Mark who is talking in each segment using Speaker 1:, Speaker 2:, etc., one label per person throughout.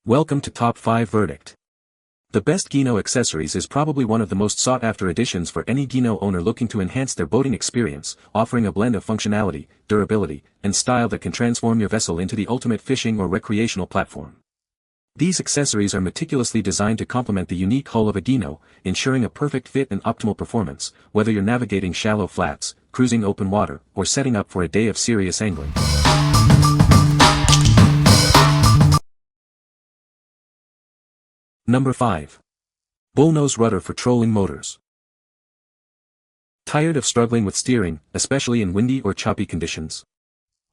Speaker 1: Welcome to Top 5 Verdict. The best Gheenoe Accessories is probably one of the most sought-after additions for any Gheenoe owner looking to enhance their boating experience, offering a blend of functionality, durability, and style that can transform your vessel into the ultimate fishing or recreational platform. These accessories are meticulously designed to complement the unique hull of a Gheenoe, ensuring a perfect fit and optimal performance, whether you're navigating shallow flats, cruising open water, or setting up for a day of serious angling. Number 5. Bullnose Rudder for trolling motors. Tired of struggling with steering, especially in windy or choppy conditions?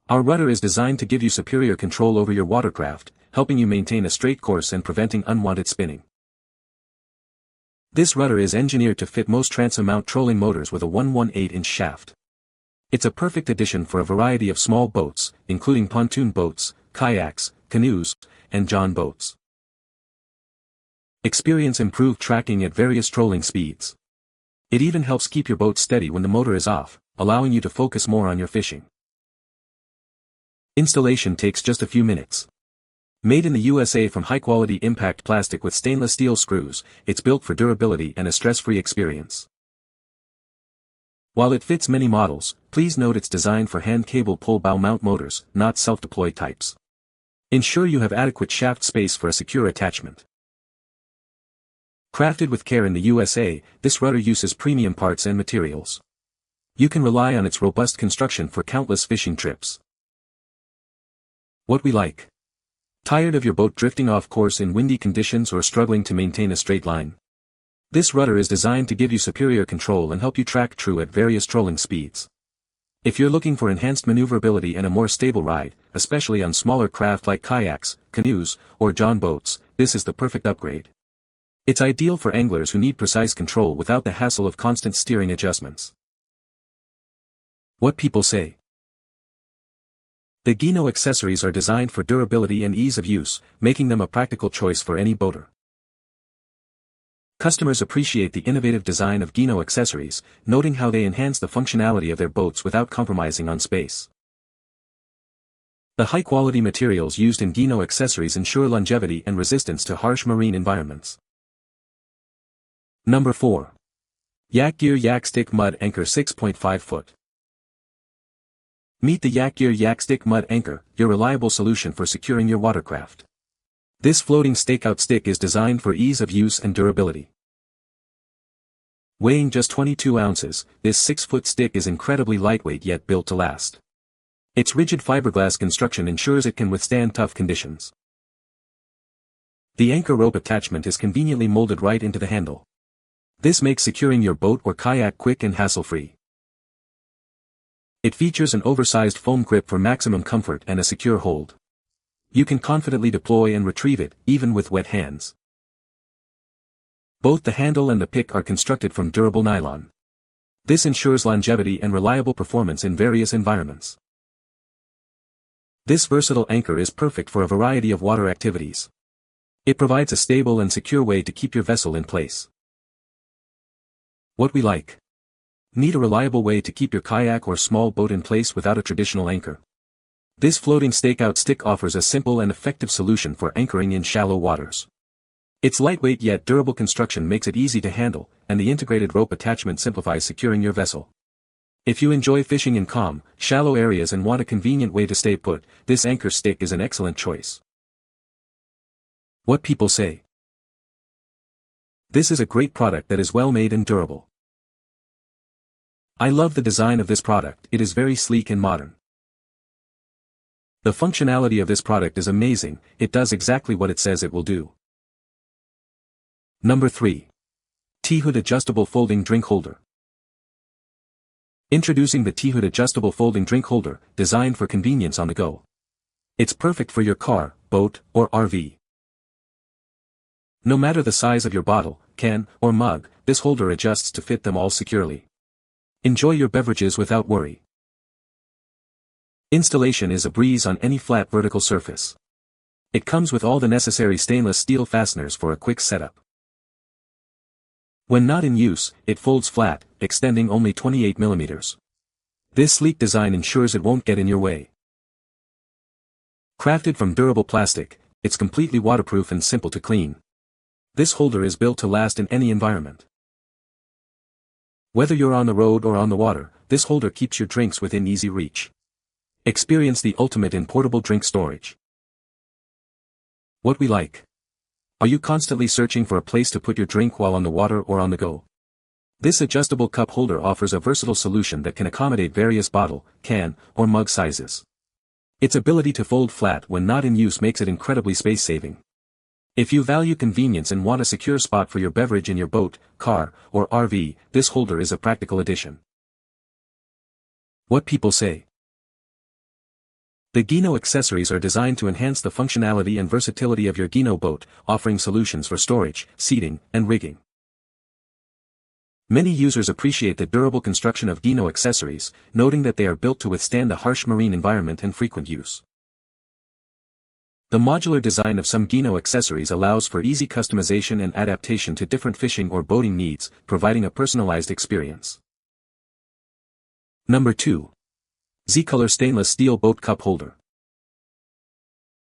Speaker 1: Our rudder is designed to give you superior control over your watercraft, helping you maintain a straight course and preventing unwanted spinning. This rudder is engineered to fit most transom mount trolling motors with a 1/18-inch shaft. It's a perfect addition for a variety of small boats, including pontoon boats, kayaks, canoes, and Jon Boats. Experience improved tracking at various trolling speeds. It even helps keep your boat steady when the motor is off, allowing you to focus more on your fishing. Installation takes just a few minutes. Made in the USA from high-quality impact plastic with stainless steel screws, it's built for durability and a stress-free experience. While it fits many models, please note it's designed for hand cable pull bow mount motors, not self-deploy types. Ensure you have adequate shaft space for a secure attachment. Crafted with care in the USA, this rudder uses premium parts and materials. You can rely on its robust construction for countless fishing trips. What we like. Tired of your boat drifting off course in windy conditions or struggling to maintain a straight line? This rudder is designed to give you superior control and help you track true at various trolling speeds. If you're looking for enhanced maneuverability and a more stable ride, especially on smaller craft like kayaks, canoes, or Jon Boats, this is the perfect upgrade. It's ideal for anglers who need precise control without the hassle of constant steering adjustments. What people say. The Gheenoe accessories are designed for durability and ease of use, making them a practical choice for any boater. Customers appreciate the innovative design of Gheenoe accessories, noting how they enhance the functionality of their boats without compromising on space. The high-quality materials used in Gheenoe accessories ensure longevity and resistance to harsh marine environments. Number 4. YakGear YakStick Mud Anchor 6.5 foot. Meet the YakGear YakStick Mud Anchor, your reliable solution for securing your watercraft. This floating stakeout stick is designed for ease of use and durability. Weighing just 22 ounces, this 6-foot stick is incredibly lightweight yet built to last. Its rigid fiberglass construction ensures it can withstand tough conditions. The anchor rope attachment is conveniently molded right into the handle. This makes securing your boat or kayak quick and hassle-free. It features an oversized foam grip for maximum comfort and a secure hold. You can confidently deploy and retrieve it, even with wet hands. Both the handle and the pick are constructed from durable nylon. This ensures longevity and reliable performance in various environments. This versatile anchor is perfect for a variety of water activities. It provides a stable and secure way to keep your vessel in place. What we like. Need a reliable way to keep your kayak or small boat in place without a traditional anchor? This floating stakeout stick offers a simple and effective solution for anchoring in shallow waters. Its lightweight yet durable construction makes it easy to handle, and the integrated rope attachment simplifies securing your vessel. If you enjoy fishing in calm, shallow areas and want a convenient way to stay put, this anchor stick is an excellent choice. What people say. This is a great product that is well made and durable. I love the design of this product, it is very sleek and modern. The functionality of this product is amazing, it does exactly what it says it will do. Number 3. TIHOOD Adjustable Folding Drink Holder. Introducing the TIHOOD Adjustable Folding Drink Holder, designed for convenience on the go. It's perfect for your car, boat, or RV. No matter the size of your bottle, can, or mug, this holder adjusts to fit them all securely. Enjoy your beverages without worry. Installation is a breeze on any flat vertical surface. It comes with all the necessary stainless steel fasteners for a quick setup. When not in use, it folds flat, extending only 28 mm. This sleek design ensures it won't get in your way. Crafted from durable plastic, it's completely waterproof and simple to clean. This holder is built to last in any environment. Whether you're on the road or on the water, this holder keeps your drinks within easy reach. Experience the ultimate in portable drink storage. What we like. Are you constantly searching for a place to put your drink while on the water or on the go? This adjustable cup holder offers a versatile solution that can accommodate various bottle, can, or mug sizes. Its ability to fold flat when not in use makes it incredibly space-saving. If you value convenience and want a secure spot for your beverage in your boat, car, or RV, this holder is a practical addition. What people say. The Gheenoe accessories are designed to enhance the functionality and versatility of your Gheenoe boat, offering solutions for storage, seating, and rigging. Many users appreciate the durable construction of Gheenoe accessories, noting that they are built to withstand the harsh marine environment and frequent use. The modular design of some Gheenoe accessories allows for easy customization and adaptation to different fishing or boating needs, providing a personalized experience. Number 2. Z-Color Stainless Steel Boat Cup Holder.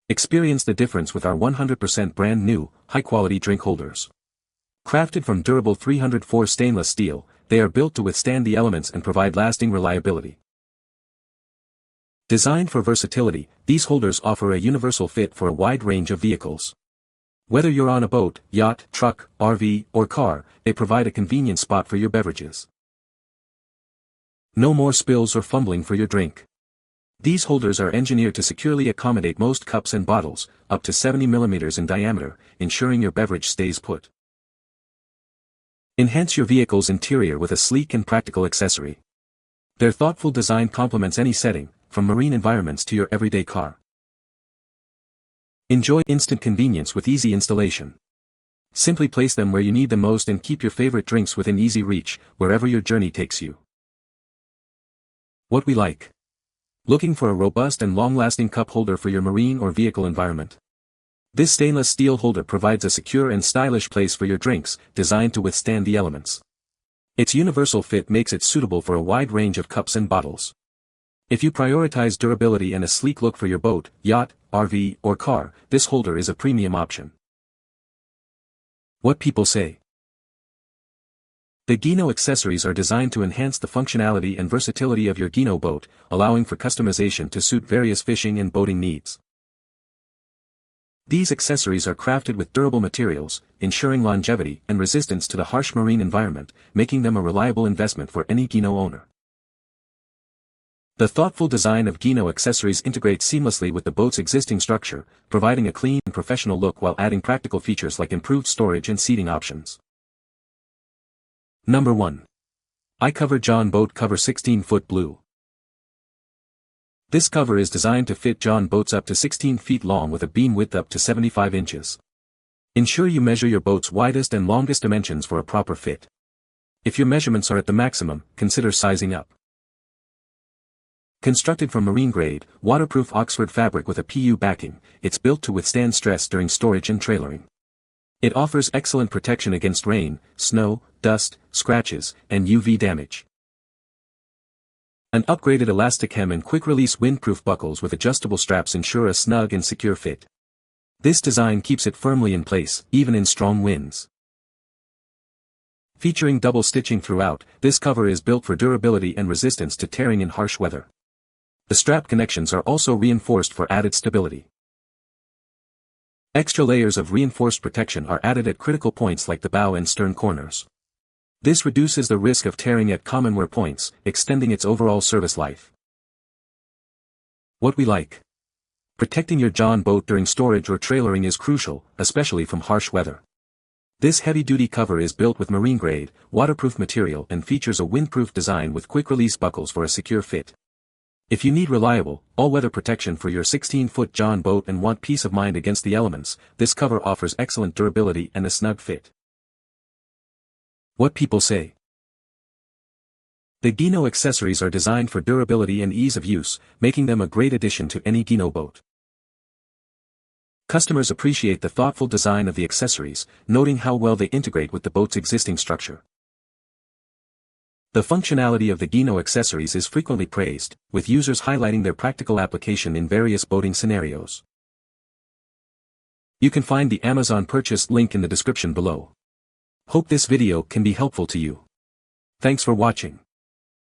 Speaker 1: Experience the difference with our 100% brand new, high-quality drink holders. Crafted from durable 304 stainless steel, they are built to withstand the elements and provide lasting reliability. Designed for versatility, these holders offer a universal fit for a wide range of vehicles. Whether you're on a boat, yacht, truck, RV, or car, they provide a convenient spot for your beverages. No more spills or fumbling for your drink. These holders are engineered to securely accommodate most cups and bottles, up to 70 mm in diameter, ensuring your beverage stays put. Enhance your vehicle's interior with a sleek and practical accessory. Their thoughtful design complements any setting, from marine environments to your everyday car. Enjoy instant convenience with easy installation. Simply place them where you need them most and keep your favorite drinks within easy reach, wherever your journey takes you. What we like. Looking for a robust and long-lasting cup holder for your marine or vehicle environment? This stainless steel holder provides a secure and stylish place for your drinks, designed to withstand the elements. Its universal fit makes it suitable for a wide range of cups and bottles. If you prioritize durability and a sleek look for your boat, yacht, RV, or car, this holder is a premium option. What people say. The Gheenoe accessories are designed to enhance the functionality and versatility of your Gheenoe boat, allowing for customization to suit various fishing and boating needs. These accessories are crafted with durable materials, ensuring longevity and resistance to the harsh marine environment, making them a reliable investment for any Gheenoe owner. The thoughtful design of Gheenoe accessories integrates seamlessly with the boat's existing structure, providing a clean and professional look while adding practical features like improved storage and seating options. Number 1. iCOVER Jon Boat Cover 16-Foot Blue. This cover is designed to fit Jon boats up to 16 feet long with a beam width up to 75 inches. Ensure you measure your boat's widest and longest dimensions for a proper fit. If your measurements are at the maximum, consider sizing up. Constructed from marine-grade, waterproof Oxford fabric with a PU backing, it's built to withstand stress during storage and trailering. It offers excellent protection against rain, snow, dust, scratches, and UV damage. An upgraded elastic hem and quick-release windproof buckles with adjustable straps ensure a snug and secure fit. This design keeps it firmly in place, even in strong winds. Featuring double stitching throughout, this cover is built for durability and resistance to tearing in harsh weather. The strap connections are also reinforced for added stability. Extra layers of reinforced protection are added at critical points like the bow and stern corners. This reduces the risk of tearing at common wear points, extending its overall service life. What we like. Protecting your Jon boat during storage or trailering is crucial, especially from harsh weather. This heavy-duty cover is built with marine-grade, waterproof material and features a windproof design with quick-release buckles for a secure fit. If you need reliable, all-weather protection for your 16-foot Jon boat and want peace of mind against the elements, this cover offers excellent durability and a snug fit. What people say. The Gheenoe accessories are designed for durability and ease of use, making them a great addition to any Gheenoe boat. Customers appreciate the thoughtful design of the accessories, noting how well they integrate with the boat's existing structure. The functionality of the Gheenoe accessories is frequently praised, with users highlighting their practical application in various boating scenarios. You can find the Amazon purchase link in the description below. Hope this video can be helpful to you. Thanks for watching.